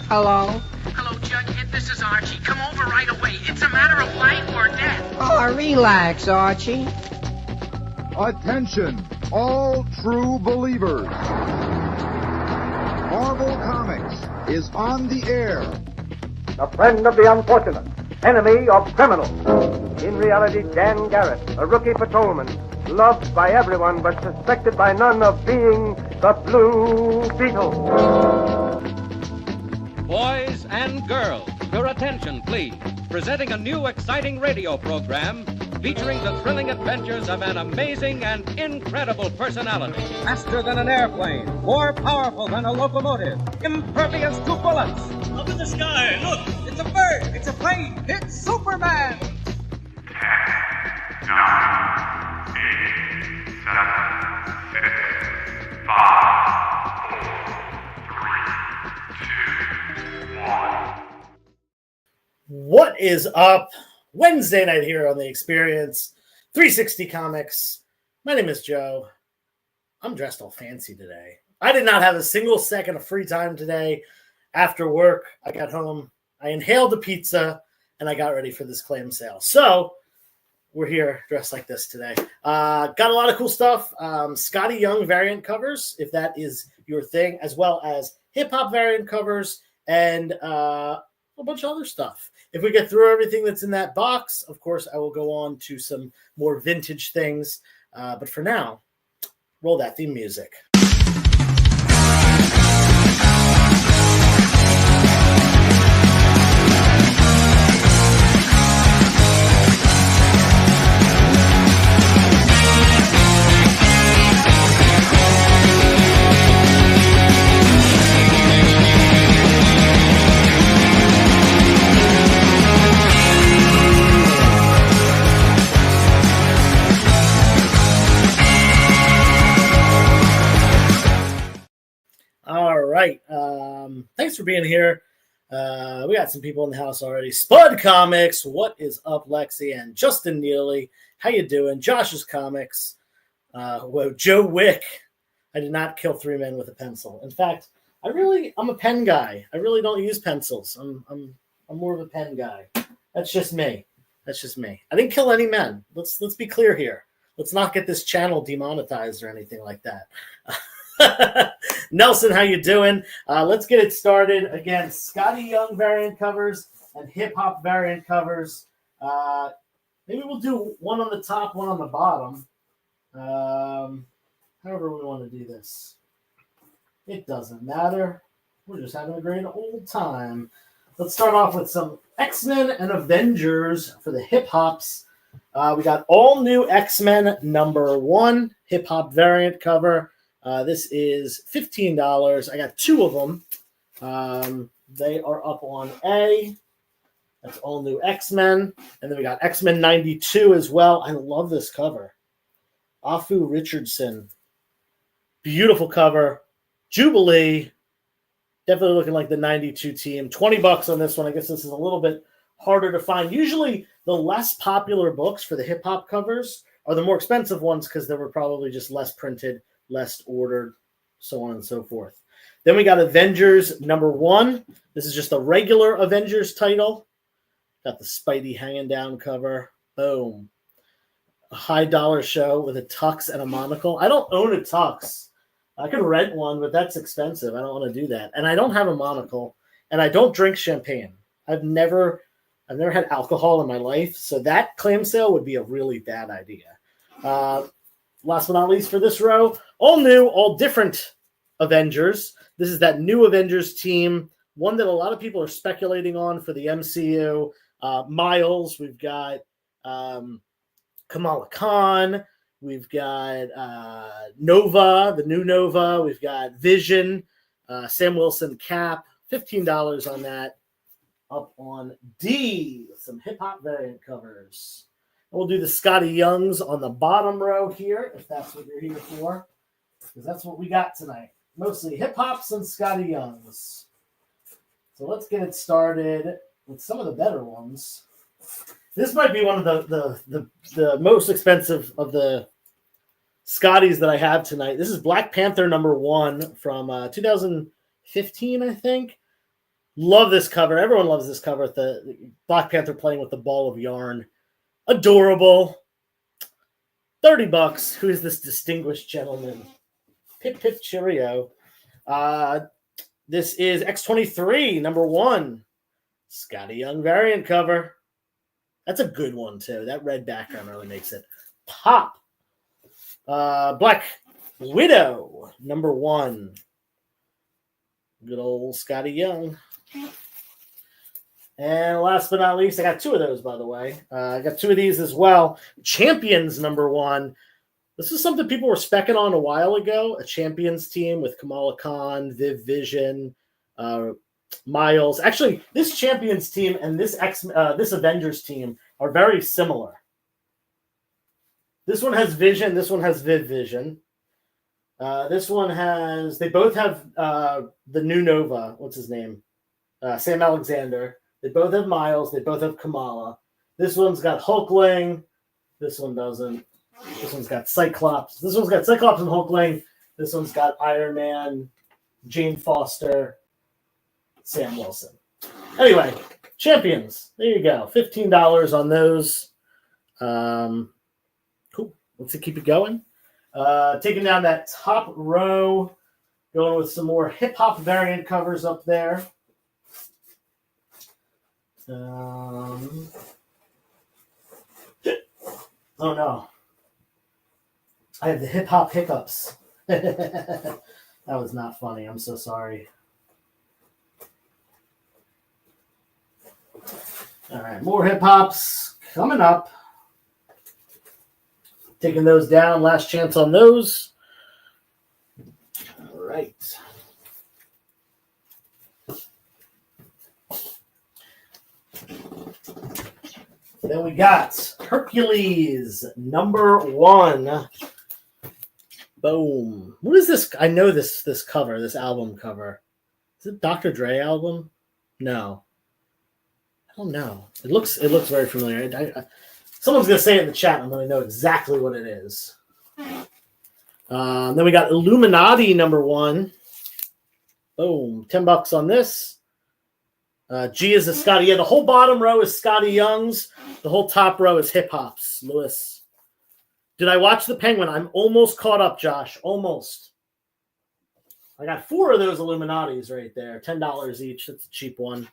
Hello? Hello, Jughead. This is Archie. Come over right away. It's a matter of life or death. Oh, relax, Archie. Attention, all true believers. Marvel Comics is on the air. The friend of the unfortunate, enemy of criminals. In reality, Dan Garrett, a rookie patrolman, loved by everyone but suspected by none of being the Blue Beetle. Boys and girls, your attention, please. Presenting a new exciting radio program featuring the thrilling adventures of an amazing and incredible personality. Faster than an airplane, more powerful than a locomotive, impervious to bullets. Up in the sky, look! It's a bird, it's a plane, it's Superman! 10, 9, 8, 7, 6, 5, 4, 3, 2, 1. What is up? Wednesday night here on The Experience, 360 Comics. My name is Joe. I'm dressed all fancy today. I did not have a single second of free time today. After work, I got home, I inhaled the pizza, and I got ready for this clam sale. So, we're here dressed like this today. Got a lot of cool stuff. Scotty Young variant covers, if that is your thing, as well as hip-hop variant covers, and a bunch of other stuff. If we get through everything that's in that box, of course, I will go on to some more vintage things. But for now, roll that theme music. All right. Thanks for being here. We got some people in the house already. Spud Comics. What is up, Lexi? And Justin Neely. How you doing? Josh's Comics. Joe Wick. I did not kill 3 men with a pencil. In fact, I'm a pen guy. I really don't use pencils. I'm more of a pen guy. That's just me. I didn't kill any men. Let's be clear here. Let's not get this channel demonetized or anything like that. Nelson, how you doing? Let's get it started. Again, Scotty Young variant covers and hip-hop variant covers. Maybe we'll do one on the top, one on the bottom. However we want to do this. It doesn't matter. We're just having a great old time. Let's start off with some X-Men and Avengers for the hip-hops. We got all new X-Men #1 hip-hop variant cover. This is $15. I got 2 of them. They are up on A. That's all new X-Men. And then we got X-Men 92 as well. I love this cover. Afu Richardson. Beautiful cover. Jubilee. Definitely looking like the 92 team. $20 on this one. I guess this is a little bit harder to find. Usually the less popular books for the hip-hop covers are the more expensive ones because they were probably just less printed, less ordered, so on and so forth. Then we got Avengers #1. This is just a regular Avengers title. Got the Spidey hanging down cover. Boom. A high dollar show with a tux and a monocle. I don't own a tux. I could rent one, but that's expensive. I don't want to do that. And I don't have a monocle, and I don't drink champagne. I've never had alcohol in my life, so that clam sale would be a really bad idea. Last but not least for this row, all new, all different Avengers. This is that new Avengers team, one that a lot of people are speculating on for the MCU. Miles, we've got Kamala Khan, we've got Nova, the new Nova, we've got Vision, Sam Wilson, Cap, $15 on that. Up on D, some hip-hop variant covers. We'll do the Scotty Youngs on the bottom row here, if that's what you're here for, because that's what we got tonight. Mostly hip-hops and Scotty Youngs. So let's get it started with some of the better ones. This might be one of the most expensive of the Scotties that I have tonight. This is Black Panther #1 from 2015, I think. Love this cover. Everyone loves this cover. The Black Panther playing with the ball of yarn. Adorable. $30. Who is this distinguished gentleman? Pip Pip Cheerio. This is X23, number 1. Scotty Young variant cover. That's a good one, too. That red background really makes it pop. Black Widow, number 1. Good old Scotty Young. And last but not least, I got 2 of those, by the way. I got 2 of these as well. Champions, number 1. This is something people were specking on a while ago. A Champions team with Kamala Khan, Viv Vision, Miles. Actually, this Champions team and this Avengers team are very similar. This one has Vision. This one has Viv Vision. This one has. They both have the new Nova. What's his name? Sam Alexander. They both have Miles. They both have Kamala. This one's got Hulkling. This one doesn't. This one's got Cyclops. This one's got Cyclops and Hulkling. This one's got Iron Man, Jane Foster, Sam Wilson. Anyway, Champions. There you go. $15 on those. Cool. Let's keep it going. Taking down that top row. Going with some more hip-hop variant covers up there. Oh, no. I have the hip-hop hiccups. That was not funny. I'm so sorry. All right, more hip-hops coming up. Taking those down. Last chance on those. All right. Then we got Hercules, number 1. Boom. What is this? I know this cover, this album cover. Is it Dr. Dre album? No. I don't know. It looks very familiar. Someone's going to say it in the chat. I'm going to know exactly what it is. Then we got Illuminati, number 1. Boom. $10 on this. G is a Scotty. Yeah, the whole bottom row is Scotty Young's. The whole top row is hip hop's. Lewis. Did I watch The Penguin? I'm almost caught up, Josh. Almost. I got 4 of those Illuminatis right there. $10 each. That's a cheap one.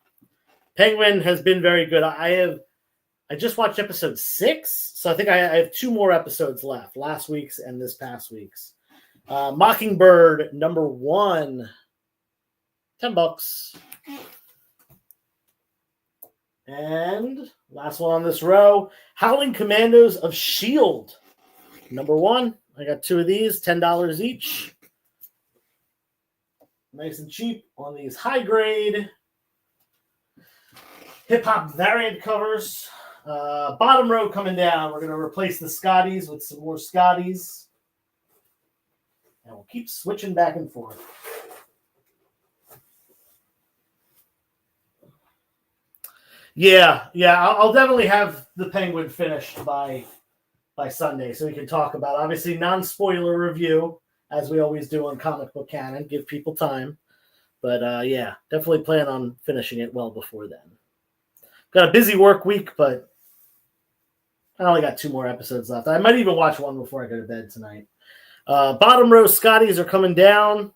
Penguin has been very good. I just watched episode 6, so I think I have 2 more episodes left. Last week's and this past week's. Mockingbird, number 1. $10. And last one on this row, Howling Commandos of S.H.I.E.L.D. Number 1. I got 2 of these, $10 each. Nice and cheap on these high grade hip hop variant covers. Bottom row coming down. We're going to replace the Scotties with some more Scotties. And we'll keep switching back and forth. Yeah. I'll definitely have the Penguin finished by Sunday, so we can talk about it. Obviously non-spoiler review, as we always do on Comic Book Canon. Give people time, but yeah, definitely plan on finishing it well before then. Got a busy work week, but I only got 2 more episodes left. I might even watch one before I go to bed tonight. Bottom row Scotties are coming down.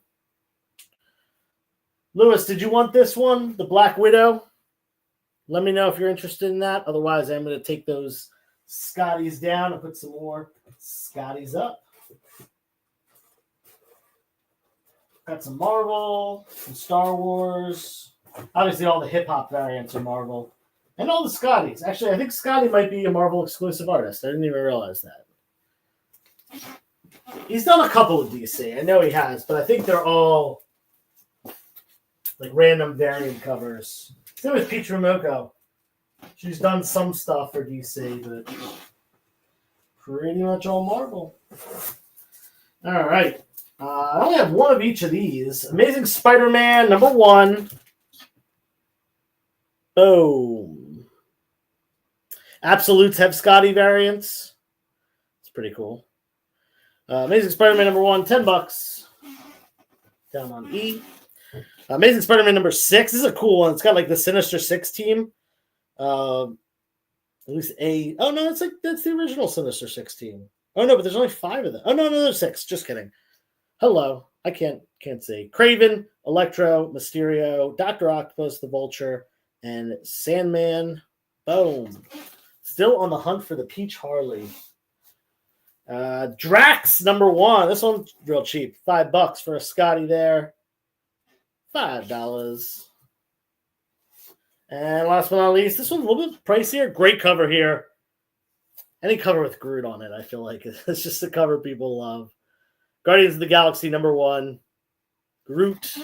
Lewis, did you want this one, the Black Widow? Let me know if you're interested in that. Otherwise, I'm going to take those Scotties down and put some more Scotties up. Got some Marvel, some Star Wars. Obviously, all the hip-hop variants are Marvel. And all the Scotties. Actually, I think Scotty might be a Marvel exclusive artist. I didn't even realize that. He's done a couple of DC. I know he has, but I think they're all like random variant covers. Same with Peach Momoko. She's done some stuff for DC, but pretty much all Marvel. All right. I only have 1 of each of these. Amazing Spider-Man, number 1. Boom. Absolutes have Scotty variants. It's pretty cool. Amazing Spider-Man number 1, $10. Down on E. Amazing Spider-Man number 6. This is a cool one. It's got like the Sinister Six team. At least oh no, that's the original Sinister Six team. Oh no, but there's only 5 of them. Oh no, there's 6. Just kidding. Hello. I can't see. Craven, Electro, Mysterio, Dr. Octopus, the Vulture, and Sandman. Boom. Still on the hunt for the Peach Harley. Drax number 1. This one's real cheap. $5 for a Scotty there. $5. And last but not least, this one's a little bit pricier. Great cover here. Any cover with Groot on it, I feel like it's just a cover people love. Guardians of the Galaxy number 1. Groot.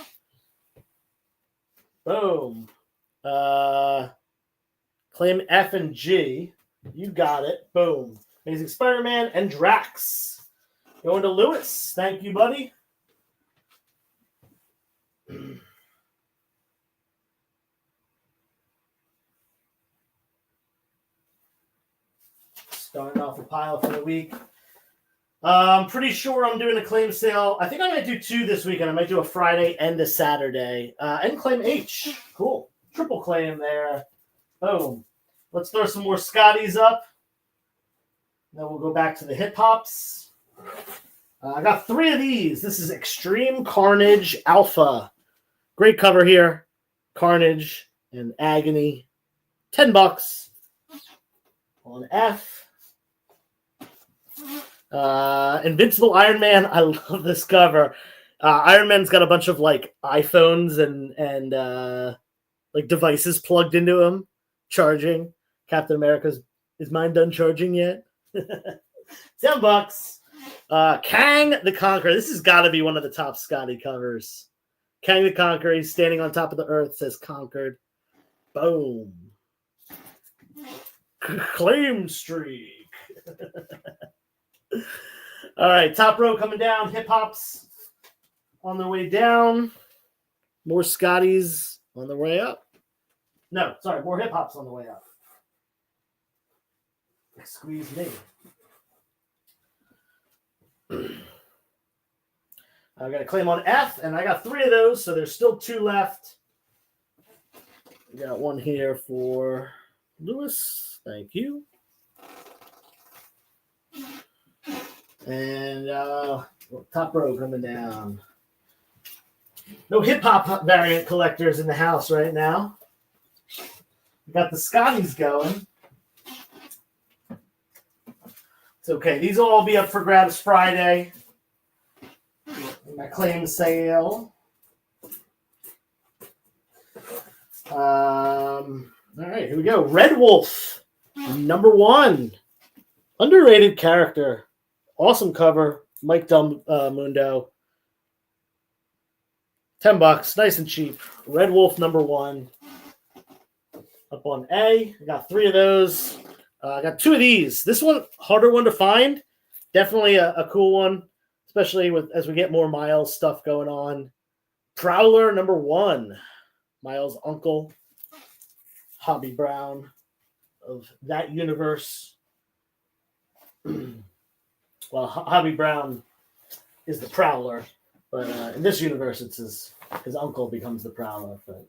Boom. Claim F and G. You got it. Boom. Amazing Spider-Man and Drax. Going to Lewis. Thank you, buddy. Starting off the pile for the week. I'm pretty sure I'm doing a claim sale. I think I might do 2 this weekend. I might do a Friday and a Saturday. And claim H. Cool. Triple claim there. Boom. Let's throw some more Scotties up. Then we'll go back to the hip hops. I got 3 of these. This is Extreme Carnage Alpha. Great cover here. Carnage and Agony. $10 on F. Invincible Iron Man. I love this cover. Iron Man's got a bunch of like iPhones and like devices plugged into him, charging. Captain America's, is mine done charging yet? $10. Kang the Conqueror. This has got to be one of the top Scotty covers. Kang the Conqueror. He's standing on top of the earth. Says conquered. Boom. Claim streak. All right, top row coming down. Hip hops on their way down. More Scotties on the way up. No, sorry, more hip hops on the way up. Squeeze me. I got a claim on F, and I got 3 of those, so there's still 2 left. We got one here for Lewis. Thank you. And top row coming down. No hip-hop variant collectors in the house right now. We got the Scotties going. It's okay. These will all be up for grabs Friday. My claim sale. All right, here we go. Red Wolf, number 1. Underrated character. Awesome cover. Mike Del Mundo. $10. Nice and cheap. Red Wolf, number 1. Up on A. I got 3 of those. I got 2 of these. This one, harder one to find. Definitely a cool one, especially as we get more Miles stuff going on. Prowler, number 1. Miles' uncle, Hobby Brown of that universe. Well, Hobby Brown is the Prowler, but in this universe, it's his uncle becomes the Prowler. But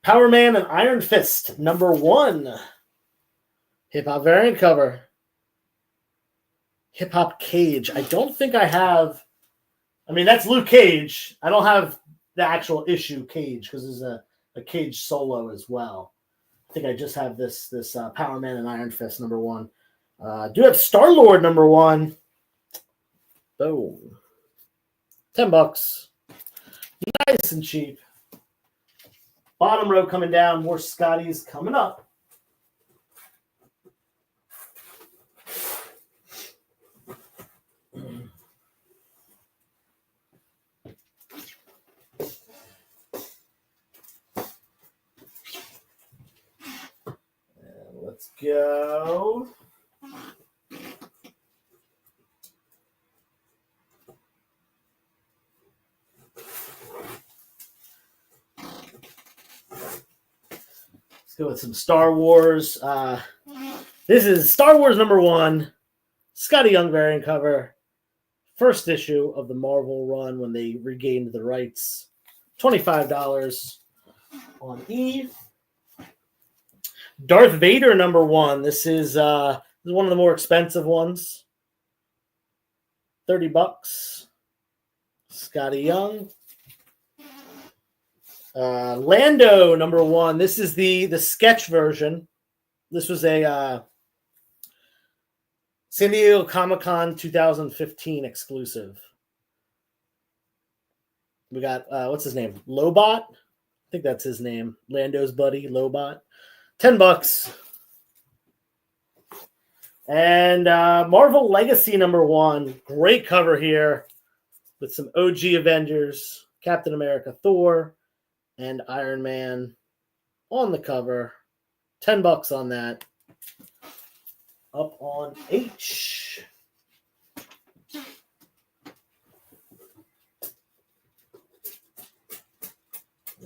Power Man and Iron Fist, number 1. Hip Hop variant cover. Hip Hop Cage. I don't think I have. I mean, that's Luke Cage. I don't have the actual issue Cage because there's a Cage solo as well. I think I just have this Power Man and Iron Fist, number 1. I do have Star-Lord, number 1. Boom. $10. Nice and cheap. Bottom row coming down. More Scotties coming up. Let's go. Let's go with some Star Wars. This is Star Wars number 1. Scotty Young variant cover. first issue of the Marvel run when they regained the rights. $25 on E. Darth Vader #1. This is one of the more expensive ones. $30. Scotty Young. Lando #1. This is the sketch version. This was a San Diego Comic-Con 2015 exclusive. We got, what's his name? Lobot? I think that's his name. Lando's buddy, Lobot. $10. And Marvel Legacy #1. Great cover here with some OG Avengers, Captain America, Thor, and Iron Man on the cover. $10 on that. Up on H.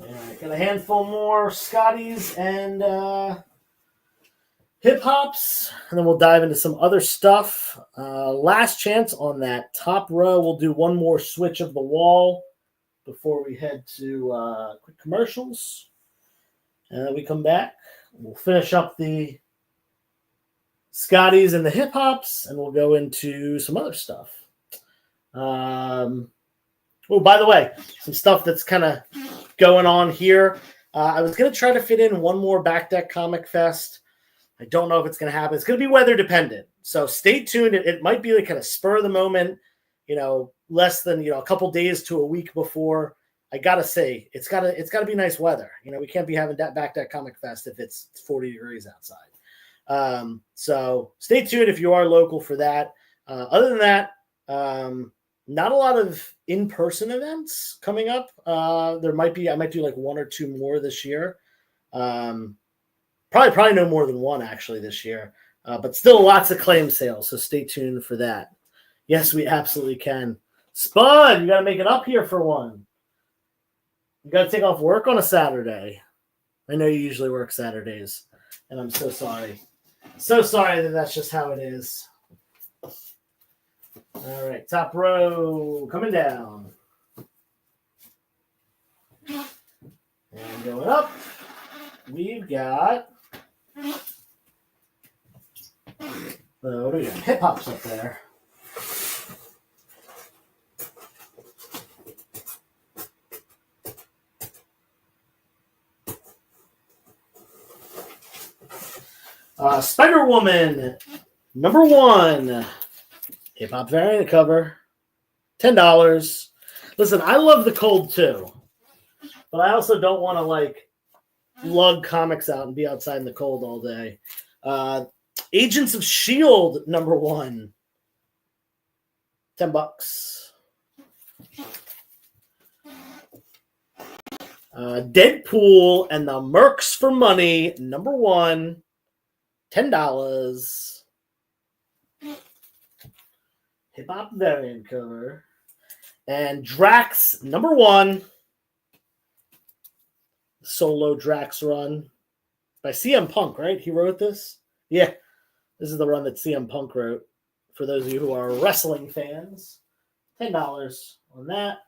All right, got a handful more Scotties and hip hops, and then we'll dive into some other stuff. Last chance on that top row. We'll do one more switch of the wall before we head to quick commercials. And then we come back. We'll finish up the Scotties and the hip hops, and we'll go into some other stuff. Oh, by the way, some stuff that's kind of going on here. I was going to try to fit in one more Back Deck Comic Fest. I don't know if it's going to happen. It's going to be weather dependent. So stay tuned. It might be like kind of spur of the moment, less than, a couple days to a week before. I got to say, it's got to be nice weather. We can't be having that Back Deck Comic Fest if it's 40 degrees outside. So stay tuned if you are local for that. Other than that, not a lot of in-person events coming up. I might do like one or two more this year. Probably no more than one actually this year. But still lots of claim sales. So stay tuned for that. Yes, we absolutely can. Spud, you got to make it up here for one. You got to take off work on a Saturday. I know you usually work Saturdays, and I'm so sorry. So sorry that that's just how it is. All right, top row coming down. And going up, we've got what do we got? Hip hops up there. Spider-Woman #1. Hip-hop variant cover. $10. Listen, I love the cold too. But I also don't want to lug comics out and be outside in the cold all day. Agents of S.H.I.E.L.D. #1. $10. Deadpool and the Mercs for Money #1. $10. Hip hop variant cover. And Drax #1. Solo Drax run by CM Punk, right? He wrote this? Yeah. This is the run that CM Punk wrote. For those of you who are wrestling fans. $10 on that.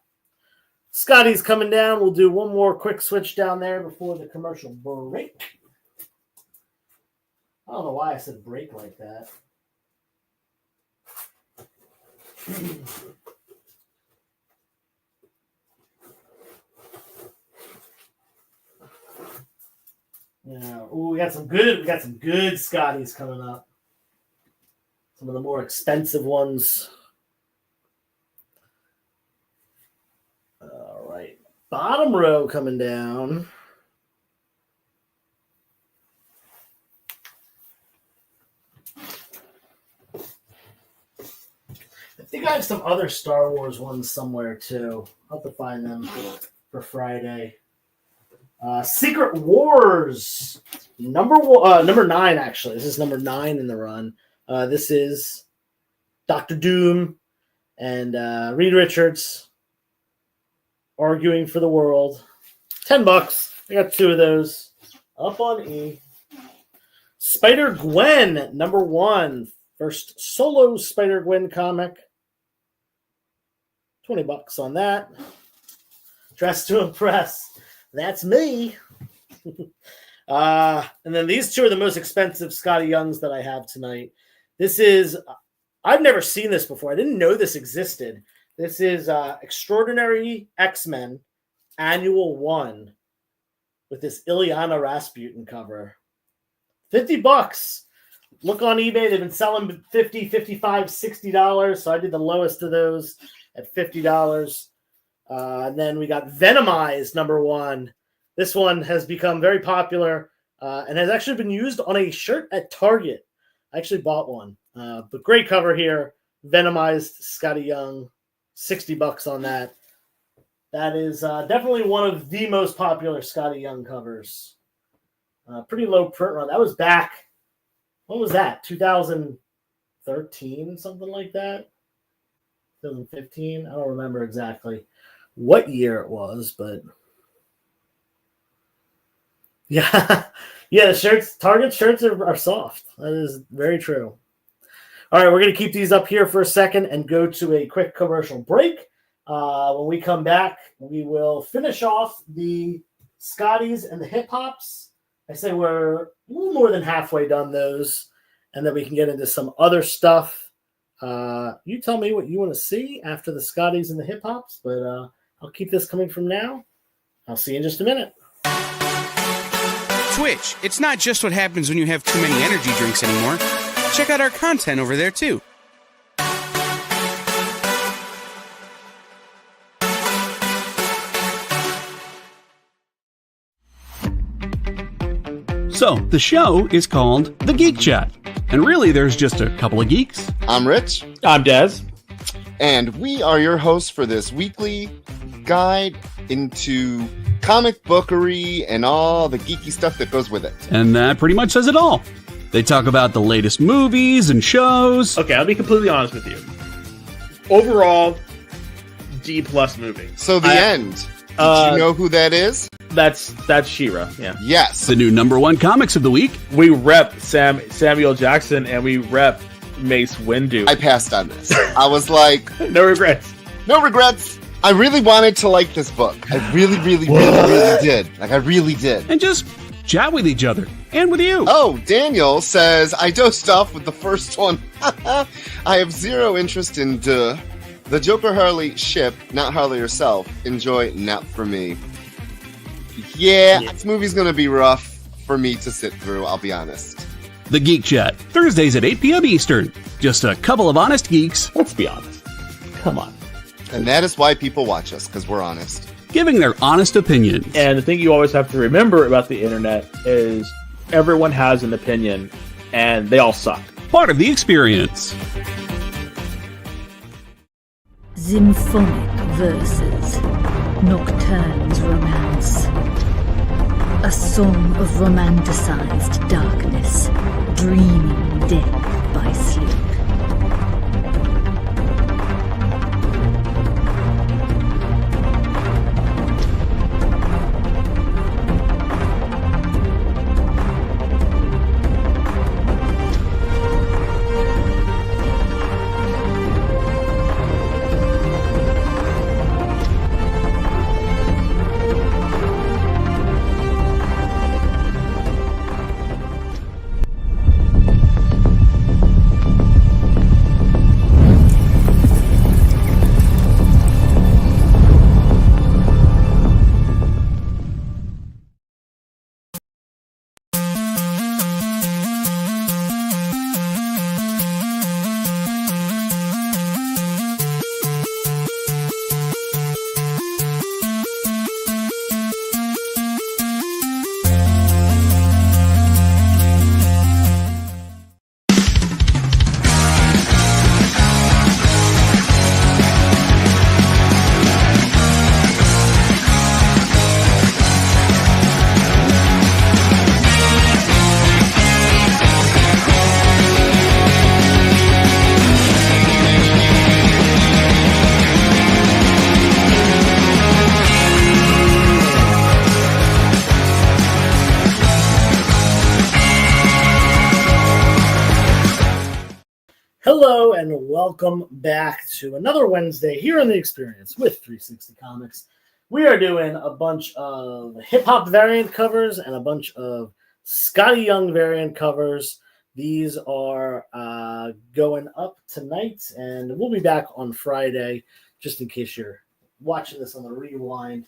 Scotty's coming down. We'll do one more quick switch down there before the commercial break. I don't know why I said break like that. Yeah. Ooh, we got some good Scotties coming up. Some of the more expensive ones. All right. Bottom row coming down. I think I have some other Star Wars ones somewhere too. I'll have to find them for Friday. Secret Wars number 9 actually. This is number 9 in the run. This is Dr. Doom and Reed Richards arguing for the world. $10. I got 2 of those. Up on E. Spider-Gwen #1. First solo Spider-Gwen comic. $20 on that. Dress to Impress. That's me. And then these two are the most expensive Scotty Youngs that I have tonight. This is, I've never seen this before. I didn't know this existed. This is Extraordinary X-Men Annual 1 with this Ilyana Rasputin cover. $50. Look on eBay. They've been selling $50, $55, $60. So I did the lowest of those at $50. And then we got Venomized #1. This one has become very popular and has actually been used on a shirt at Target. I actually bought one. But great cover here. Venomized Scotty Young. $60 on that. That is definitely one of the most popular Scotty Young covers. Pretty low print run. That was back, what was that? 2013, something like that? 2015? I don't remember exactly what year it was, but yeah. Yeah, the shirts, Target shirts are soft. That is very true. All right, we're going to keep these up here for a second and go to a quick commercial break. When we come back, we will finish off the Scotties and the Hip Hops. I say we're a little more than halfway done those, and then we can get into some other stuff. You tell me what you want to see after the Scotties and the Hip Hops, but I'll keep this coming from now. I'll see you in just a minute. Twitch, it's not just what happens when you have too many energy drinks anymore. Check out our content over there, too. So, the show is called The Geek Chat. And really, there's just a couple of geeks. I'm Rich. I'm Dez. And we are your hosts for this weekly guide into comic bookery and all the geeky stuff that goes with it. And that pretty much says it all. They talk about the latest movies and shows. Okay, I'll be completely honest with you. Overall, D+ movie. So the end. Did you know who that is? That's She-Ra, yeah. Yes. The new #1 comics of the week. We rep Samuel Jackson and we rep Mace Windu. I passed on this. I was like... No regrets. No regrets. I really wanted to like this book. I really did. Like, I really did. And just chat with each other. And with you. Oh, Daniel says, I dosed off with the first one. I have zero interest in the Joker Harley ship, not Harley herself. Enjoy, not for me. Yeah, this movie's going to be rough for me to sit through, I'll be honest. The Geek Chat, Thursdays at 8 p.m. Eastern. Just a couple of honest geeks. Let's be honest. Come on. And that is why people watch us, because we're honest. Giving their honest opinions. And the thing you always have to remember about the internet is everyone has an opinion, and they all suck. Part of the experience. Symphonic verses, Nocturne's romance. A song of romanticized darkness, dreaming death by sleep. welcome back to another Wednesday here on The Experience with 360 Comics. We are doing a bunch of hip-hop variant covers and a bunch of Scotty Young variant covers. These are going up tonight, and we'll be back on Friday, just in case you're watching this on the rewind.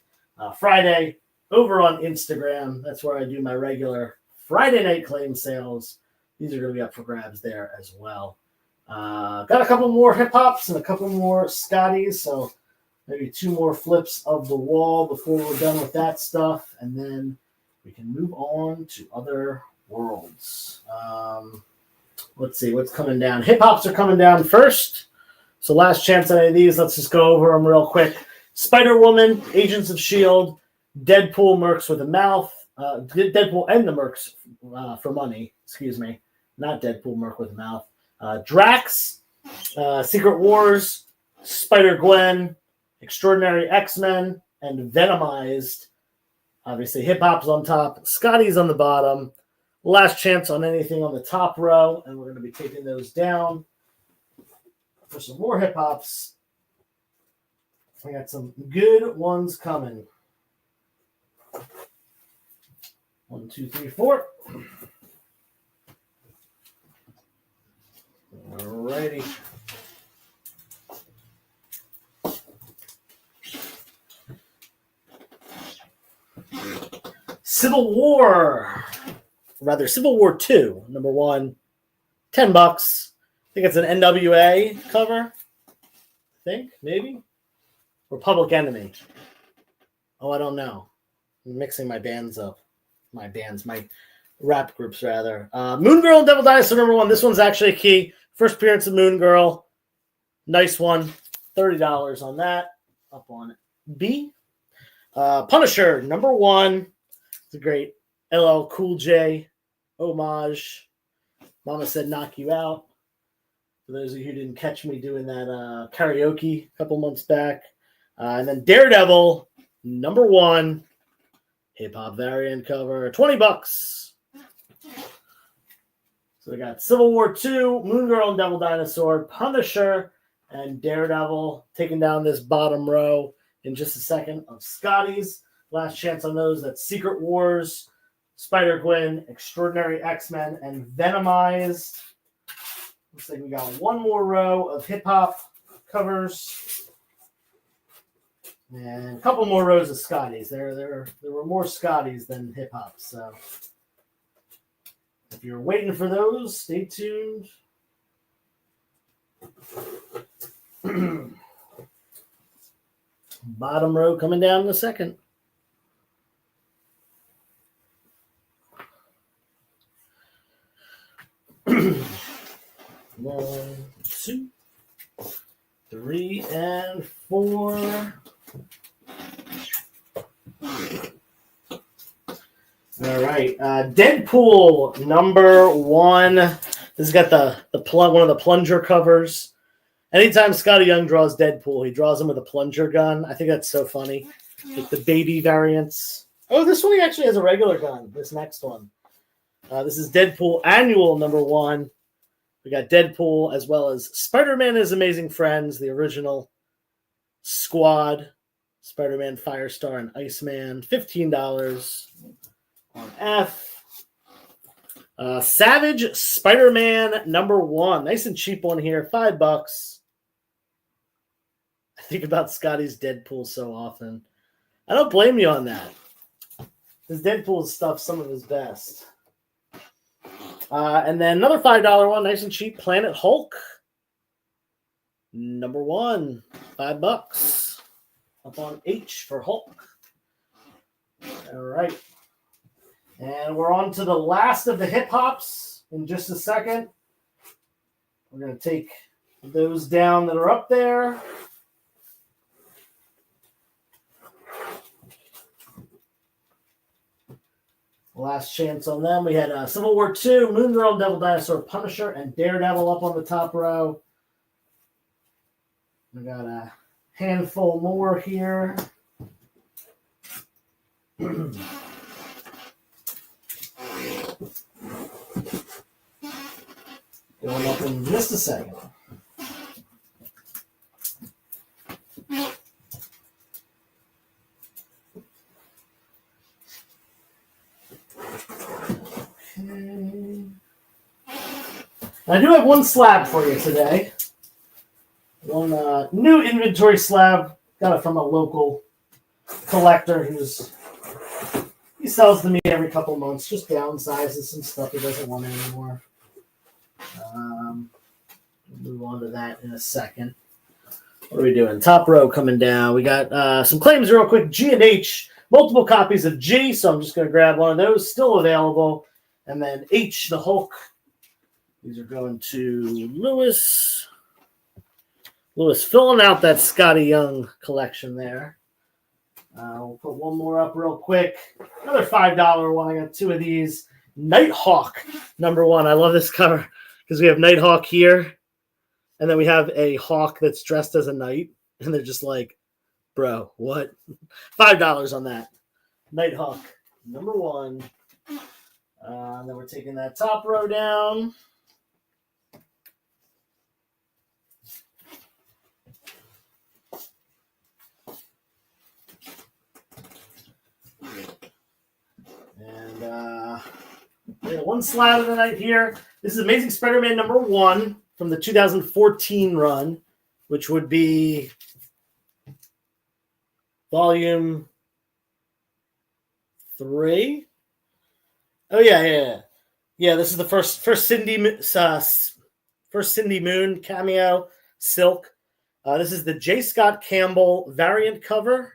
Friday, over on Instagram, that's where I do my regular Friday night claim sales. These are going to be up for grabs there as well. Got a couple more hip-hops and a couple more Scotties, so maybe 2 more flips of the wall before we're done with that stuff, and then we can move on to other worlds. Let's see what's coming down. Hip-hops are coming down first, so last chance on any of these. Let's just go over them real quick. Spider-Woman, Agents of S.H.I.E.L.D., Deadpool, Mercs with a Mouth, Deadpool and the Mercs for money, excuse me, not Deadpool, Merc with a Mouth. Drax, Secret Wars, Spider-Gwen, Extraordinary X-Men, and Venomized. Obviously, hip-hop's on top. Scotty's on the bottom. Last chance on anything on the top row, and we're going to be taking those down for some more hip-hops. We got some good ones coming. 1, 2, 3, 4. Alrighty. Civil War. Rather, Civil War 2, number 1. $10. I think it's an NWA cover. I think, maybe. Or Public Enemy. Oh, I don't know. I'm mixing my bands up. My rap groups, rather. Moon Girl and Devil Dinosaur, number 1. This one's actually a key. First appearance of Moon Girl. Nice one. $30 on that. Up on B. Punisher, number 1. It's a great LL Cool J homage. Mama Said Knock You Out. For those of you who didn't catch me doing that karaoke a couple months back. And then Daredevil, number 1. Hip-hop variant cover. $20. So we got Civil War 2, Moon Girl and Devil Dinosaur, Punisher, and Daredevil taking down this bottom row in just a second of Scotty's. Last chance on those. That's Secret Wars, Spider-Gwen, Extraordinary X-Men, and Venomized. Looks like we got 1 more row of hip-hop covers. And a couple more rows of Scotties. There were more Scotties than hip-hop, so if you're waiting for those, stay tuned. Bottom row coming down in a second. One, 2, 3, and 4. All right, Deadpool number 1. This has got one of the plunger covers. Anytime Scotty Young draws Deadpool, he draws him with a plunger gun. I think that's so funny. With the baby variants. Oh, this one he actually has a regular gun. This next one. This is Deadpool Annual number 1. We got Deadpool as well as Spider-Man and His Amazing Friends, the original squad. Spider-Man, Firestar, and Iceman. $15 on F. Savage Spider-Man number 1. Nice and cheap one here. $5. I think about Scotty's Deadpool so often. I don't blame you on that. His Deadpool stuff, some of his best. And then another $5 one, nice and cheap. Planet Hulk number 1. $5. Up on H for Hulk. All right. And we're on to the last of the hip-hops in just a second. We're going to take those down that are up there. Last chance on them. We had Civil War 2, Moon Girl, Devil Dinosaur, Punisher, and Daredevil up on the top row. We got a handful more here. Going up in just a second. I do have one slab for you today. One new inventory slab. Got it from a local collector he sells to me every couple months. Just downsizes some stuff he doesn't want anymore. We'll move on to that in a second. What are we doing? Top row coming down. We got some claims real quick. G and H, multiple copies of G, so I'm just going to grab one of those, still available. And then H, the Hulk. These are going to Lewis. Lewis filling out that Scotty Young collection there. We'll put one more up real quick. Another $5 one. I got two of these. Nighthawk, #1. I love this cover because we have Nighthawk here. And then we have a hawk that's dressed as a knight. And they're just like, bro, what? $5 on that. Nighthawk, #1. And then we're taking that top row down. And one slab of the night here. This is Amazing Spider-Man #1 from the 2014 run, which would be volume 3. Oh yeah. This is the first Cindy Moon cameo, Silk. This is the J. Scott Campbell variant cover,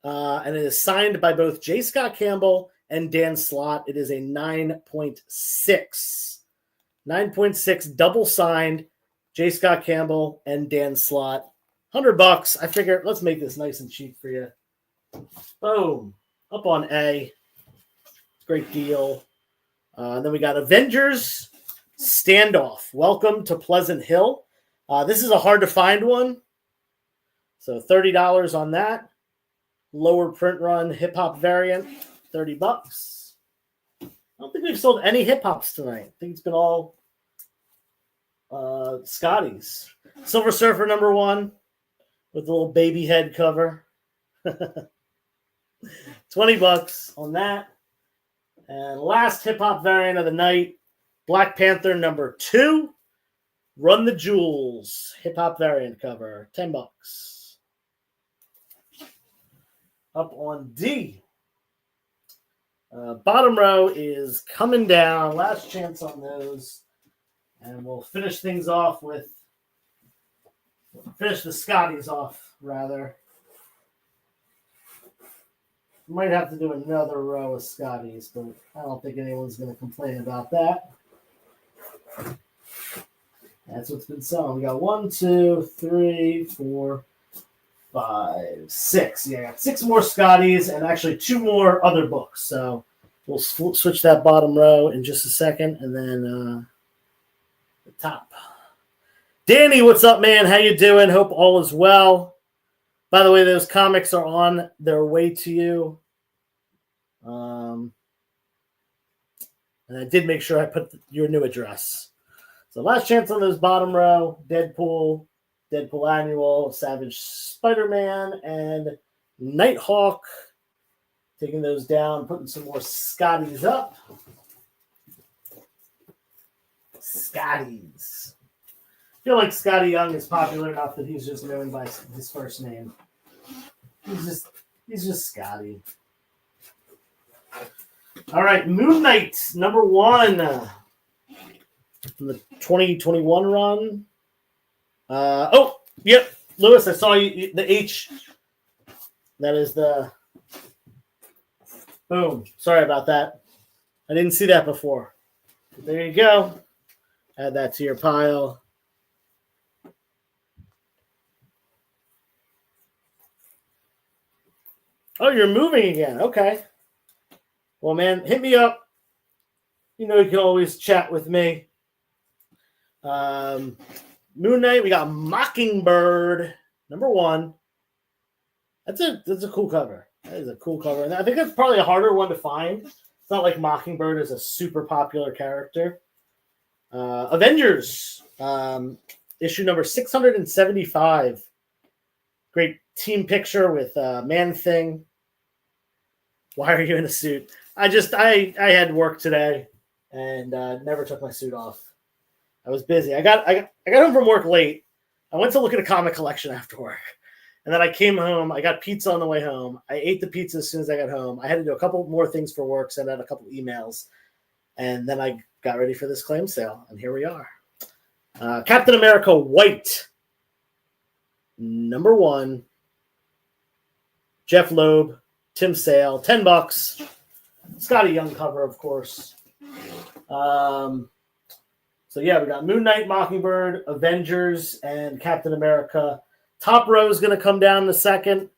and it is signed by both J. Scott Campbell and Dan Slott. It is a 9.6. 9.6 double signed J. Scott Campbell and Dan Slott. $100. I figure let's make this nice and cheap for you. Boom. Up on A. Great deal. Then we got Avengers Standoff. Welcome to Pleasant Hill. This is a hard to find one. So $30 on that. Lower print run hip hop variant. $30. I don't think we've sold any hip hops tonight. I think it's been all Scotties. Silver Surfer #1 with the little baby head cover. $20 on that. And last hip hop variant of the night, Black Panther #2, Run the Jewels hip hop variant cover, $10. Up on D. Bottom row is coming down. Last chance on those. And we'll finish things off with, finish the Scotties off, rather. Might have to do another row of Scotties, but I don't think anyone's going to complain about that. That's what's been selling. We got 1, 2, 3, 4, 5, 6. Yeah, I got 6 more Scotties and actually 2 more other books. So we'll switch that bottom row in just a second, and then the top. Danny, what's up, man? How you doing? Hope all is well. By the way, those comics are on their way to you. And I did make sure I put your new address. So last chance on those bottom row, Deadpool Annual, Savage Spider-Man, and Nighthawk. Taking those down, putting some more Scotties up. Scotties. I feel like Scotty Young is popular enough that he's just known by his first name. He's just Scotty. All right, Moon Knight #1 from the 2021 run. Yep, Lewis, I saw you. The H. That is the. Boom. Sorry about that. I didn't see that before. But there you go. Add that to your pile. Oh, you're moving again. Okay. Well, man, hit me up. You know you can always chat with me. Moon Knight, we got Mockingbird #1. That's a cool cover. That is a cool cover. And I think that's probably a harder one to find. It's not like Mockingbird is a super popular character. Avengers, issue number 675. Great team picture with Man-Thing. Why are you in a suit? I had work today and never took my suit off. I was busy. I got home from work late. I went to look at a comic collection after work. And then I came home. I got pizza on the way home. I ate the pizza as soon as I got home. I had to do a couple more things for work, send out a couple emails. And then I got ready for this claim sale. And here we are. Captain America White. Number 1. Jeff Loeb. Tim Sale. $10. Scotty Young cover, of course. So, yeah, we got Moon Knight, Mockingbird, Avengers, and Captain America. Top row is going to come down in a second.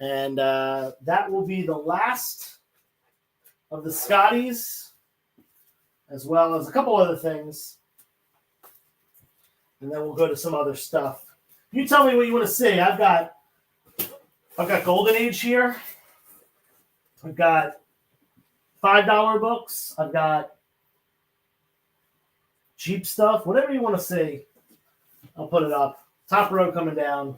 And that will be the last of the Scotties, as well as a couple other things. And then we'll go to some other stuff. You tell me what you want to see. I've got Golden Age here. I've got $5 books. I've got cheap stuff. Whatever you want to see, I'll put it up. Top row coming down.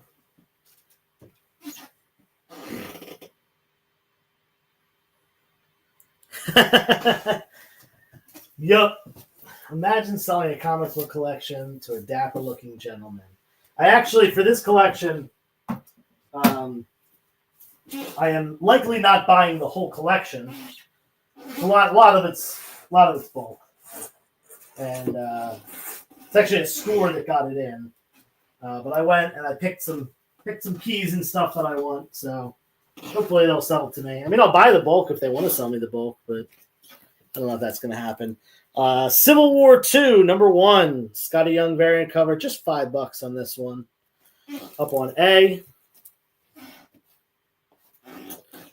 Yup. Imagine selling a comic book collection to a dapper-looking gentleman. I actually, for this collection, I am likely not buying the whole collection. A lot of it's bulk, and it's actually a store that got it in. But I went and I picked some keys and stuff that I want. So hopefully they'll sell it to me. I mean, I'll buy the bulk if they want to sell me the bulk, but I don't know if that's going to happen. Civil War II, number 1, Scotty Young variant cover, just $5 on this one. Up on A.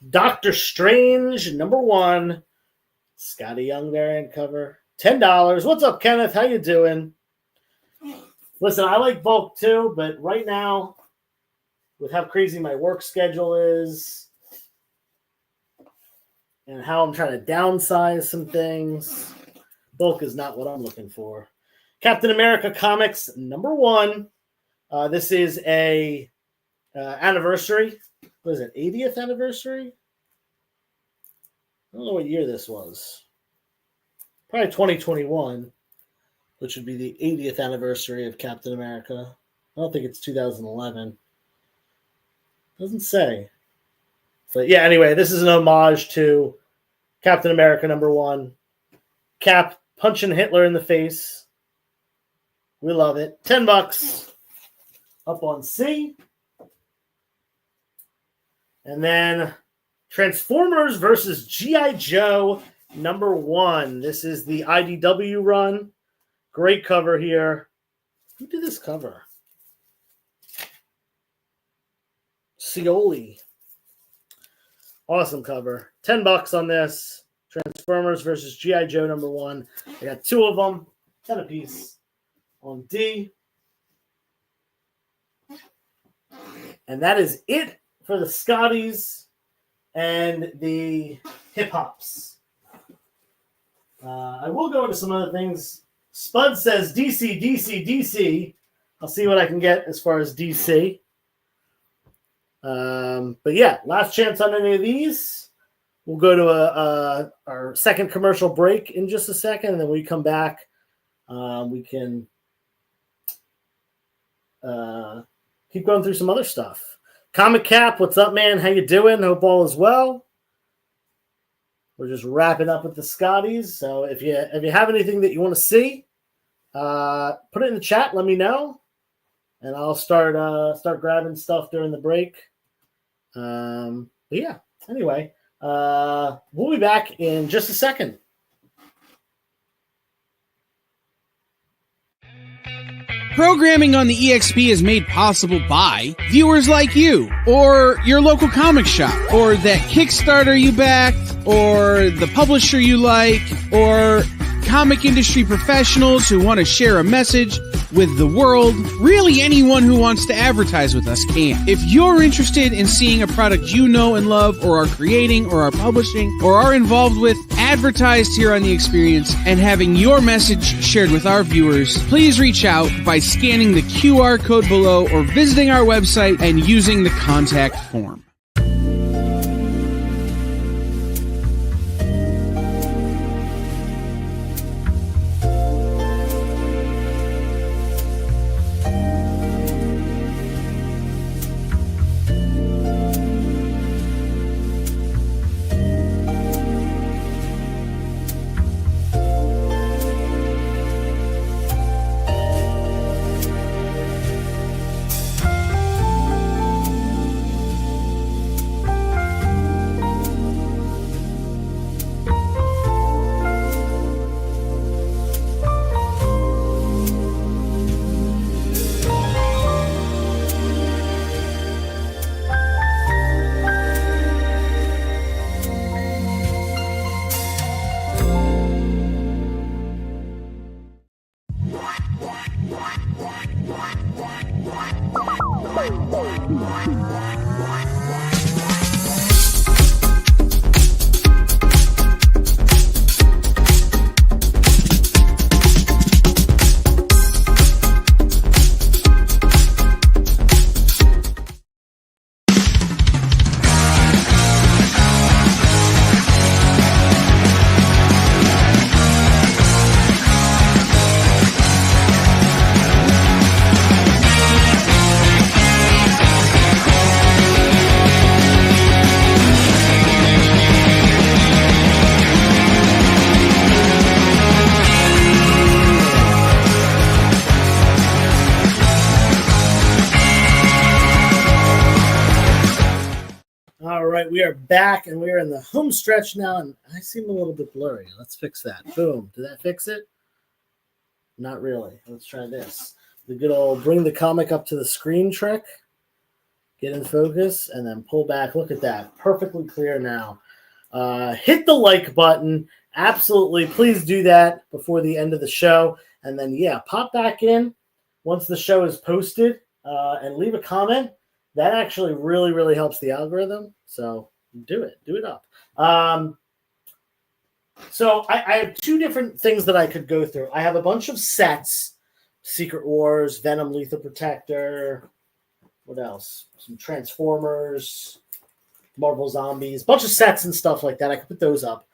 Doctor Strange, number 1, Scotty Young variant cover, $10. What's up, Kenneth? How you doing? Listen, I like bulk too, but right now, with how crazy my work schedule is and how I'm trying to downsize some things, bulk is not what I'm looking for. Captain America Comics, number 1. This is a anniversary. What is it, 80th anniversary? I don't know what year this was. Probably 2021, which would be the 80th anniversary of Captain America. I don't think it's 2011. Doesn't say. But yeah, anyway, this is an homage to Captain America number 1. Cap punching Hitler in the face. We love it. $10. Up on C. And then Transformers versus G.I. Joe number 1. This is the IDW run. Great cover here. Who did this cover? Scioli. Awesome cover. $10 on this. Transformers versus G.I. Joe number 1. I got 2 of them. 10 apiece. On D. And that is it for the Scotties and the hip hops. I will go into some other things. Spud says DC, DC, DC. I'll see what I can get as far as DC. But yeah, last chance on any of these. We'll go to our second commercial break in just a second, and then when we come back, we can keep going through some other stuff. Comic Cap, what's up, man? How you doing? Hope all is well. We're just wrapping up with the Scotties. So if you have anything that you want to see, put it in the chat. Let me know, and I'll start grabbing stuff during the break. But yeah. Anyway, we'll be back in just a second. Programming on the EXP is made possible by viewers like you, or your local comic shop, or that Kickstarter you backed, or the publisher you like, or comic industry professionals who want to share a message with the world. Really, anyone who wants to advertise with us can. If you're interested in seeing a product you know and love, or are creating, or are publishing, or are involved with, advertised here on The Experience, and having your message shared with our viewers, please reach out by scanning the QR code below or visiting our website and using the contact form. We are back, and we're in the home stretch now, and I seem a little bit blurry. Let's fix that. Boom. Did that fix it? Not really. Let's try this. The good old bring the comic up to the screen trick. Get in focus, and then pull back. Look at that. Perfectly clear now. Hit the like button. Absolutely. Please do that before the end of the show. And then, yeah, pop back in once the show is posted and leave a comment. That actually really, really helps the algorithm. So do it. Do it up. So I have two different things that I could go through. I have a bunch of sets. Secret Wars, Venom, Lethal Protector. What else? Some Transformers, Marvel Zombies. Bunch of sets and stuff like that. I could put those up.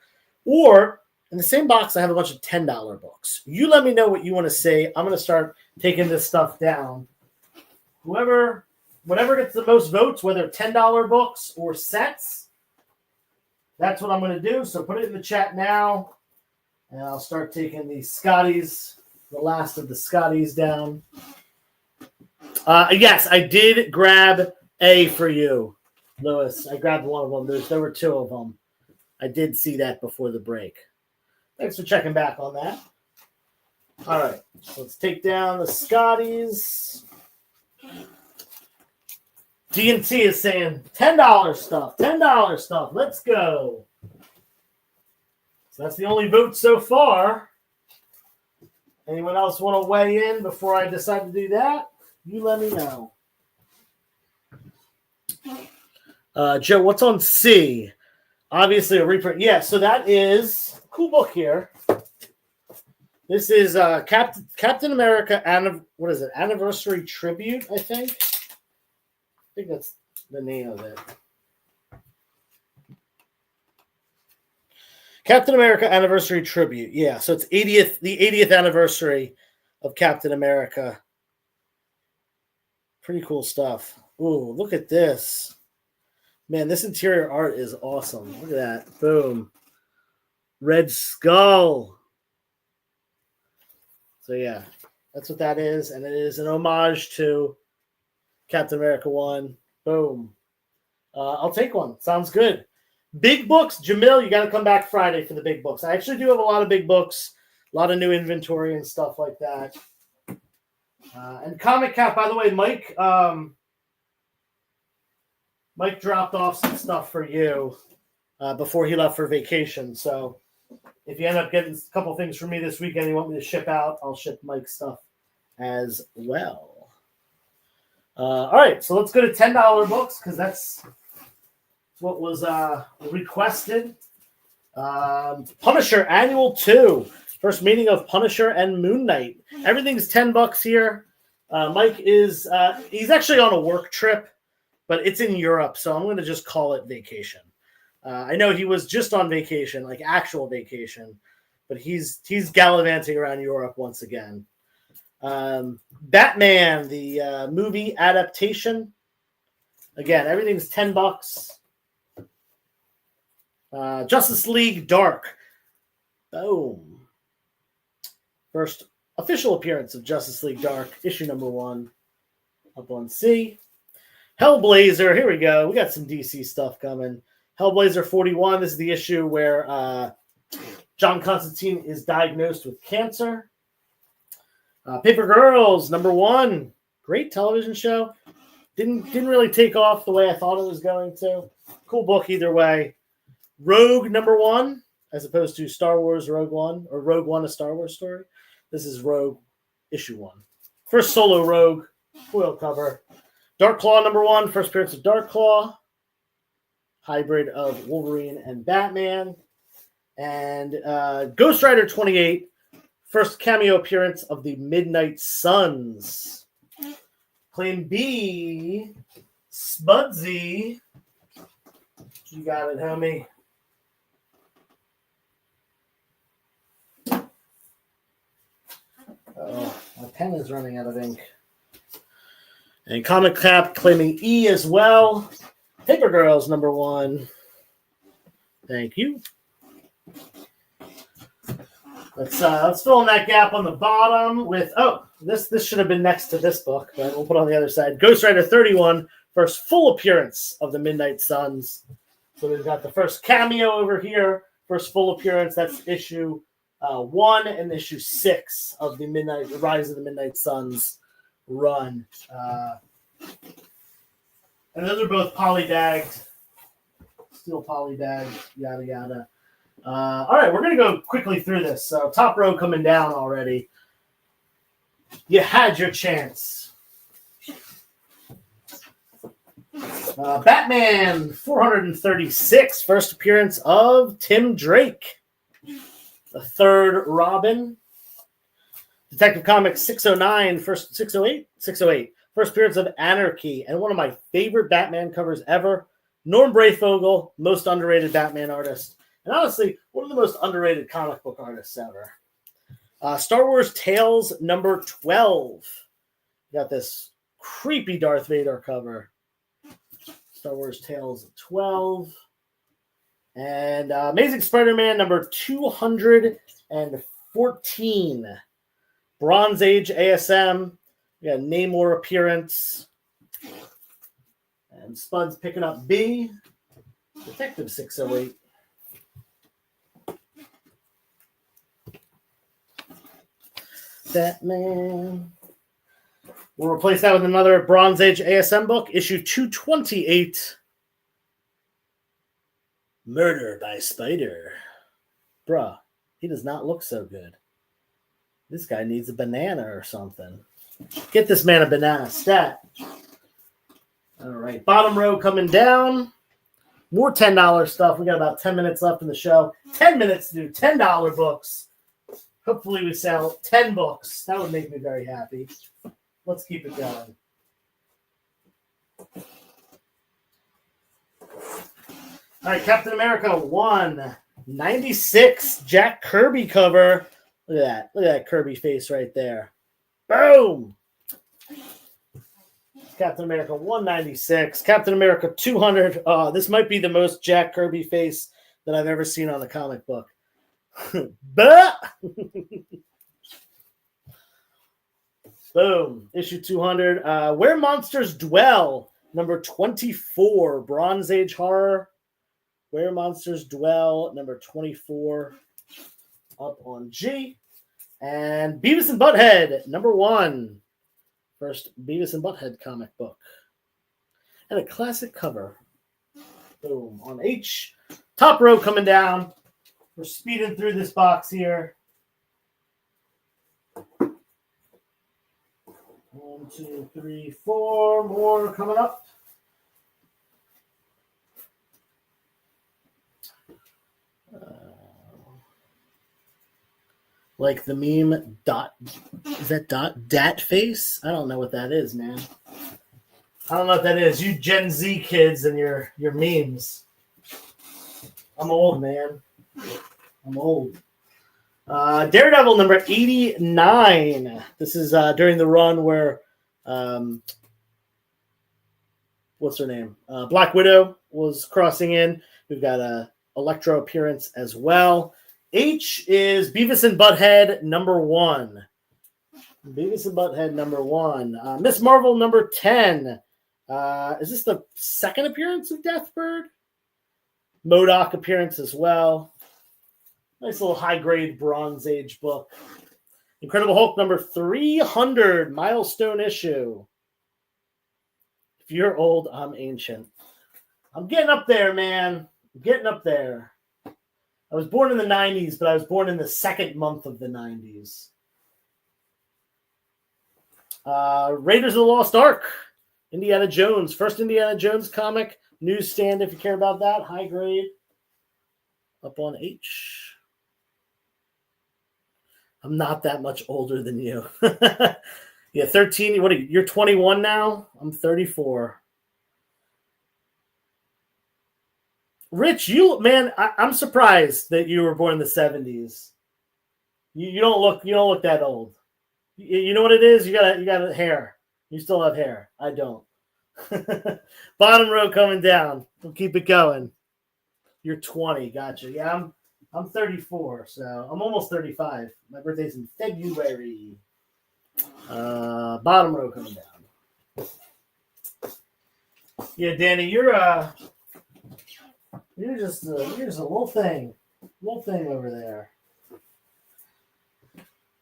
Or in the same box, I have a bunch of $10 books. You let me know what you want to say. I'm going to start taking this stuff down. Whatever gets the most votes, whether $10 books or sets, that's what I'm going to do. So put it in the chat now, and I'll start taking the Scotties, the last of the Scotties down. Yes, I did grab A for you, Lewis. I grabbed one of them. There were two of them. I did see that before the break. Thanks for checking back on that. All right, so let's take down the Scotties. DNT is saying $10 stuff, $10 stuff. Let's go. So that's the only vote so far. Anyone else want to weigh in before I decide to do that? You let me know. Joe, what's on C? Obviously a reprint. Yeah, so that is a cool book here. This is Captain America, what is it? Anniversary Tribute, I think. I think that's the name of it. Captain America Anniversary Tribute. Yeah, so it's the 80th anniversary of Captain America. Pretty cool stuff. Ooh, look at this. Man, this interior art is awesome. Look at that. Boom. Red Skull. So yeah, that's what that is. And it is an homage to Captain America 1. Boom. I'll take one. Sounds good. Big books. Jamil, you got to come back Friday for the big books. I actually do have a lot of big books, a lot of new inventory and stuff like that. And Comic Cap, by the way, Mike dropped off some stuff for you before he left for vacation. So if you end up getting a couple things from me this weekend you want me to ship out, I'll ship Mike's stuff as well. All right, so let's go to $10 books because that's what was requested. Punisher Annual 2. First meeting of Punisher and Moon Knight. Everything's $10 here. Mike is he's actually on a work trip, but it's in Europe, so I'm going to just call it vacation. I know he was just on vacation, like actual vacation, but he's gallivanting around Europe once again. Batman, the movie adaptation. Again, everything's $10. Justice League Dark. Boom. First official appearance of Justice League Dark, issue number 1, up on C. Hellblazer, here we go. We got some DC stuff coming. Hellblazer 41, this is the issue where John Constantine is diagnosed with cancer. Paper Girls, number 1. Great television show. Didn't really take off the way I thought it was going to. Cool book either way. Rogue, number 1, as opposed to Star Wars Rogue One, or Rogue One, a Star Wars story. This is Rogue, issue 1. First solo Rogue, foil cover. Dark Claw #1, first appearance of Dark Claw. Hybrid of Wolverine and Batman. And Ghost Rider 28, first cameo appearance of the Midnight Suns. Claim B, Spudsy. You got it, homie. Oh, my pen is running out of ink. And Comic Cap claiming E as well. Paper Girls #1. Thank you. Let's fill in that gap on the bottom with this should have been next to this book, but we'll put it on the other side. Ghost Rider 31, first full appearance of the Midnight Suns. So we've got the first cameo over here, first full appearance. That's issue 1 and issue 6 of the Rise of the Midnight Suns run. And those are both polybagged, steel polybagged, yada yada. All right, we're going to go quickly through this. So top row coming down already. You had your chance. Batman 436, first appearance of Tim Drake. The third Robin. Detective Comics 609, 608. First appearance of Anarchy, and one of my favorite Batman covers ever. Norm Brayfogle, most underrated Batman artist. And honestly, one of the most underrated comic book artists ever. Star Wars Tales #12. You got this creepy Darth Vader cover. Star Wars Tales 12. And Amazing Spider-Man #214. Bronze Age ASM. We got Namor appearance. And Spud's picking up B. Detective 608. Batman. We'll replace that with another Bronze Age ASM book, issue 228. Murder by Spider. Bruh, he does not look so good. This guy needs a banana or something. Get this man a banana stat. All right, bottom row coming down. More $10 stuff. We got about 10 minutes left in the show. 10 minutes to do $10 books. Hopefully we sell 10 books. That would make me very happy. Let's keep it going. All right, Captain America 196 Jack Kirby cover. Look at that. Look at that Kirby face right there. Boom! Captain America 196. Captain America 200. This might be the most Jack Kirby face that I've ever seen on a comic book. Boom. Issue 200. Where Monsters Dwell. #24. Bronze Age horror. Where Monsters Dwell. #24. Up on G. And Beavis and Butthead. #1. First Beavis and Butthead comic book. And a classic cover. Boom. On H. Top row coming down. We're speeding through this box here. 1, 2, 3, 4 more coming up. Like the meme dot, is that dat face? I don't know what that is, man. I don't know what that is. You Gen Z kids and your memes. I'm old, man. I'm old. Daredevil #89. This is during the run where what's her name? Black Widow was crossing in. We've got a Electro appearance as well. H is Beavis and Butthead #1. Beavis and Butthead #1. Miss Marvel #10. Is this the second appearance of Deathbird? MODOK appearance as well. Nice little high-grade Bronze Age book. Incredible Hulk #300. Milestone issue. If you're old, I'm ancient. I'm getting up there, man. I'm getting up there. I was born in the 90s, but I was born in the second month of the 90s. Raiders of the Lost Ark, Indiana Jones. First Indiana Jones comic. Newsstand if you care about that. High grade. Up on H. I'm not that much older than you. Yeah, 13. What are you? You're 21 now? I'm 34. Rich, I'm surprised that you were born in the 70s. You don't look that old. You know what it is? You got hair. You still have hair. I don't. Bottom row coming down. We'll keep it going. You're 20. Gotcha. Yeah, I'm 34, so I'm almost 35. My birthday's in February. Bottom row coming down. Yeah, Danny, you're just a little thing over there.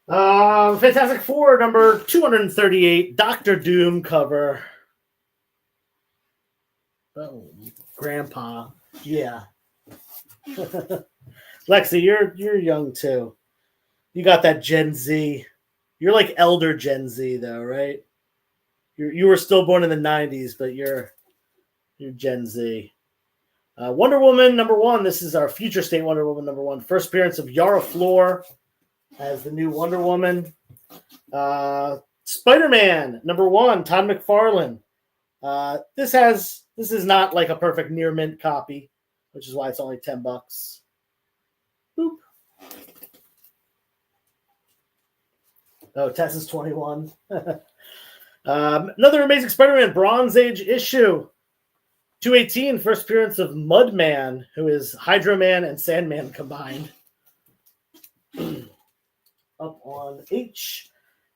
Fantastic Four number 238, Doctor Doom cover. Oh, Grandpa, yeah. Lexi, you're young too. You got that Gen Z. You're like elder Gen Z though, right? You were still born in the 90s, but you're Gen Z. Wonder Woman number 1. This is our future state Wonder Woman number 1. First appearance of Yara Flor as the new Wonder Woman. Spider-Man number 1. Todd McFarlane. This is not like a perfect near mint copy, which is why it's only $10. Boop. Oh, Tess is 21. Another Amazing Spider-Man Bronze Age issue. 218, first appearance of Mudman, who is Hydro Man and Sandman combined. Up on H.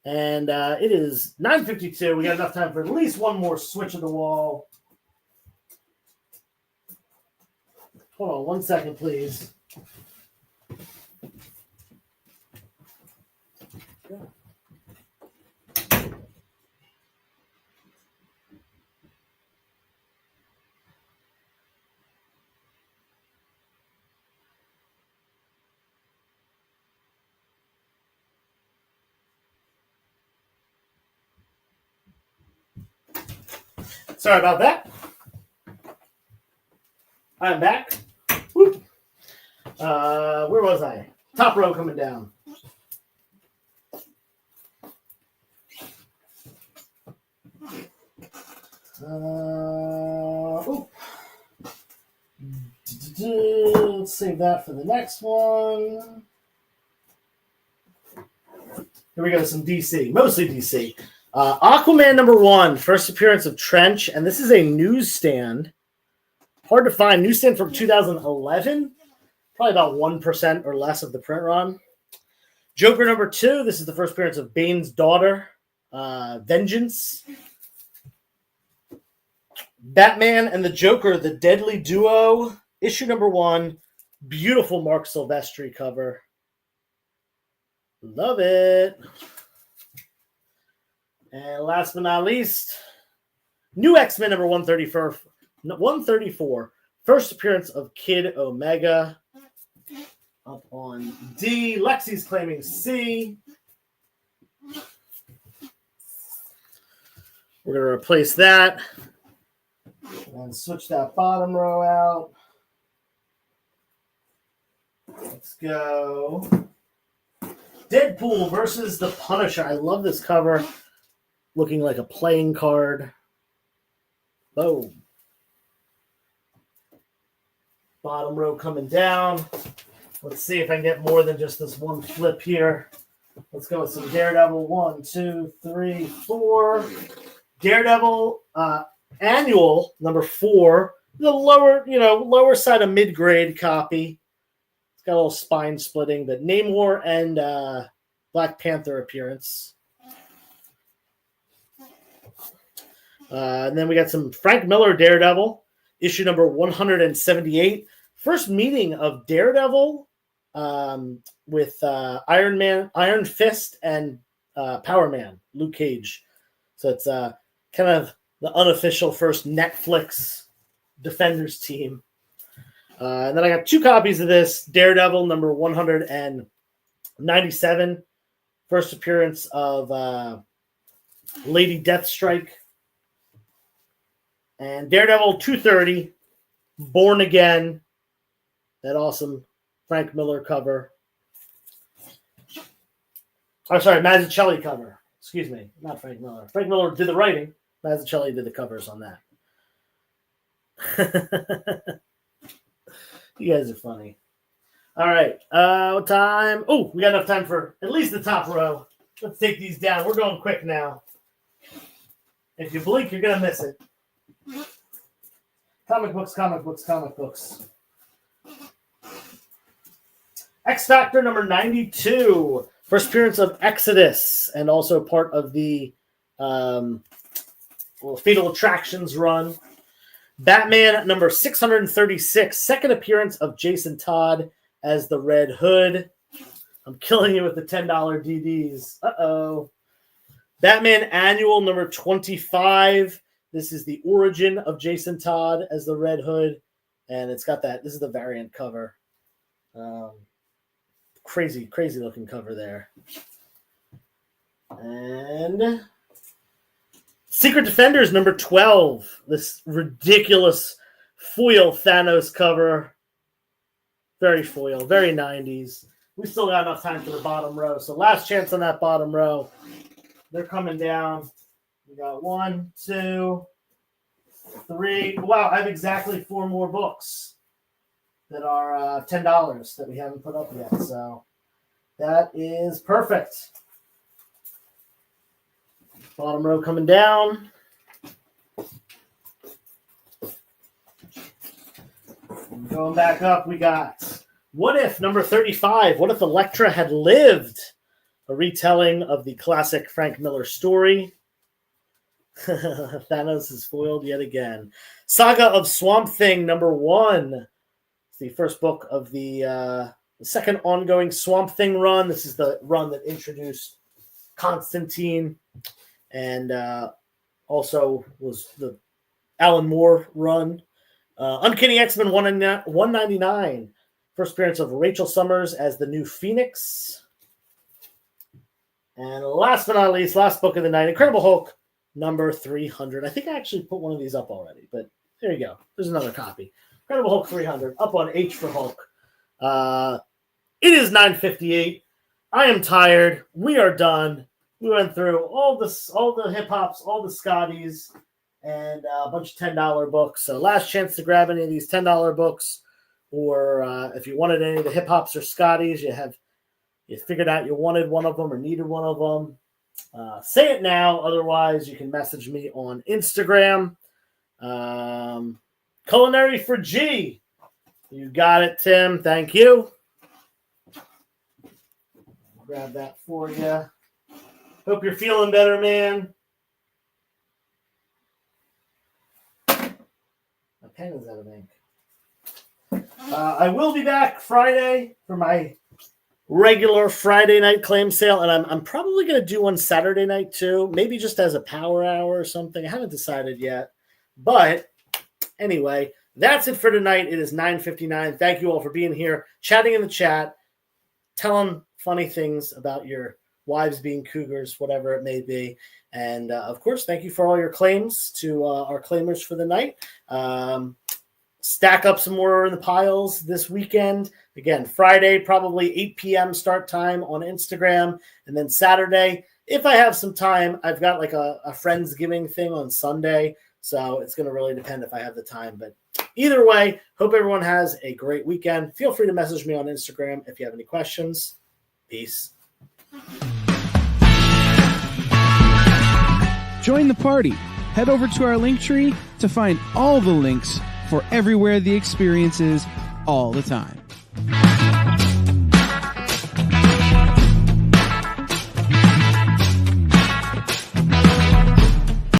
And it is 9:52. We got enough time for at least one more switch of the wall. Hold on 1 second, please. Sorry about that. I'm back. Whoop. Where was I? Top row coming down. Let's save that for the next one. Here we go, some DC, mostly DC. Aquaman number 1, first appearance of Trench, and this is a newsstand. Hard to find. Newsstand from 2011. Probably about 1% or less of the print run. Joker number 2, this is the first appearance of Bane's daughter, Vengeance. Batman and the Joker, the Deadly Duo, issue number 1. Beautiful Mark Silvestri cover. Love it. And last but not least, new X-Men number 134. First appearance of Kid Omega. Up on D. Lexi's claiming C. We're going to replace that. And switch that bottom row out. Let's go. Deadpool versus the Punisher. I love this cover. Looking like a playing card. Boom. Bottom row coming down. Let's see if I can get more than just this one flip here. Let's go with some Daredevil. 1, 2, 3, 4. Daredevil annual number 4. The lower side of mid-grade copy. It's got a little spine splitting, but Namor and Black Panther appearance. And then we got some Frank Miller Daredevil, issue number 178. First meeting of Daredevil with Iron Fist and Power Man, Luke Cage. So it's kind of the unofficial first Netflix Defenders team. And then I got 2 copies of this. Daredevil number 197. First appearance of Lady Deathstrike. And Daredevil 230, Born Again, that awesome Frank Miller cover. Oh, sorry, Mazzucchelli cover. Excuse me, not Frank Miller. Frank Miller did the writing. Mazzucchelli did the covers on that. You guys are funny. All right, what time? Oh, we got enough time for at least the top row. Let's take these down. We're going quick now. If you blink, you're going to miss it. Comic books, comic books, comic books. X Factor number 92. First appearance of Exodus, and also part of the Fatal Attractions run. Batman number 636. Second appearance of Jason Todd as the Red Hood. I'm killing you with the $10 DDs. Uh-oh. Batman Annual number 25. This is the origin of Jason Todd as the Red Hood. And it's got that. This is the variant cover. Crazy looking cover there. And Secret Defenders number 12. This ridiculous foil Thanos cover. Very foil, very 90s. We still got enough time for the bottom row. So last chance on that bottom row. They're coming down. We got 1, 2, 3. Wow, I have exactly 4 more books that are $10 that we haven't put up yet. So that is perfect. Bottom row coming down. And going back up, we got What If number 35. What if Elektra had lived? A retelling of the classic Frank Miller story. Thanos is foiled yet again. Saga of Swamp Thing number 1. It's the first book of the second ongoing Swamp Thing run. This is the run that introduced Constantine, and also was the Alan Moore run. Uncanny X-Men 199. First appearance of Rachel Summers as the new Phoenix. And last but not least, last book of the night, Incredible Hulk number 300. I think I actually put one of these up already, but there you go. There's another copy. Incredible Hulk 300, up on H for Hulk. It is 9:58. I am tired. We are done. We went through all the hip hops, all the Scotties, and a bunch of $10 books. So last chance to grab any of these $10 books, or if you wanted any of the hip hops or Scotties, you figured out you wanted one of them or needed one of them. Say it now. Otherwise, you can message me on Instagram. Culinary for G. You got it, Tim. Thank you. Grab that for you. Hope you're feeling better, man. My pen is out of ink. I will be back Friday for my regular Friday night claim sale, and I'm probably going to do one Saturday night too, maybe just as a power hour or something. I haven't decided yet, but anyway, that's it for tonight. It is 9:59. Thank you all for being here, chatting in the chat, telling funny things about your wives being cougars, whatever it may be. And of course, thank you for all your claims to our claimers for the night. Stack up some more in the piles this weekend. Again, Friday, probably 8 p.m. start time on Instagram. And then Saturday, if I have some time, I've got like a Friendsgiving thing on Sunday. So it's going to really depend if I have the time. But either way, hope everyone has a great weekend. Feel free to message me on Instagram if you have any questions. Peace. Join the party. Head over to our Linktree to find all the links for everywhere the experience is all the time.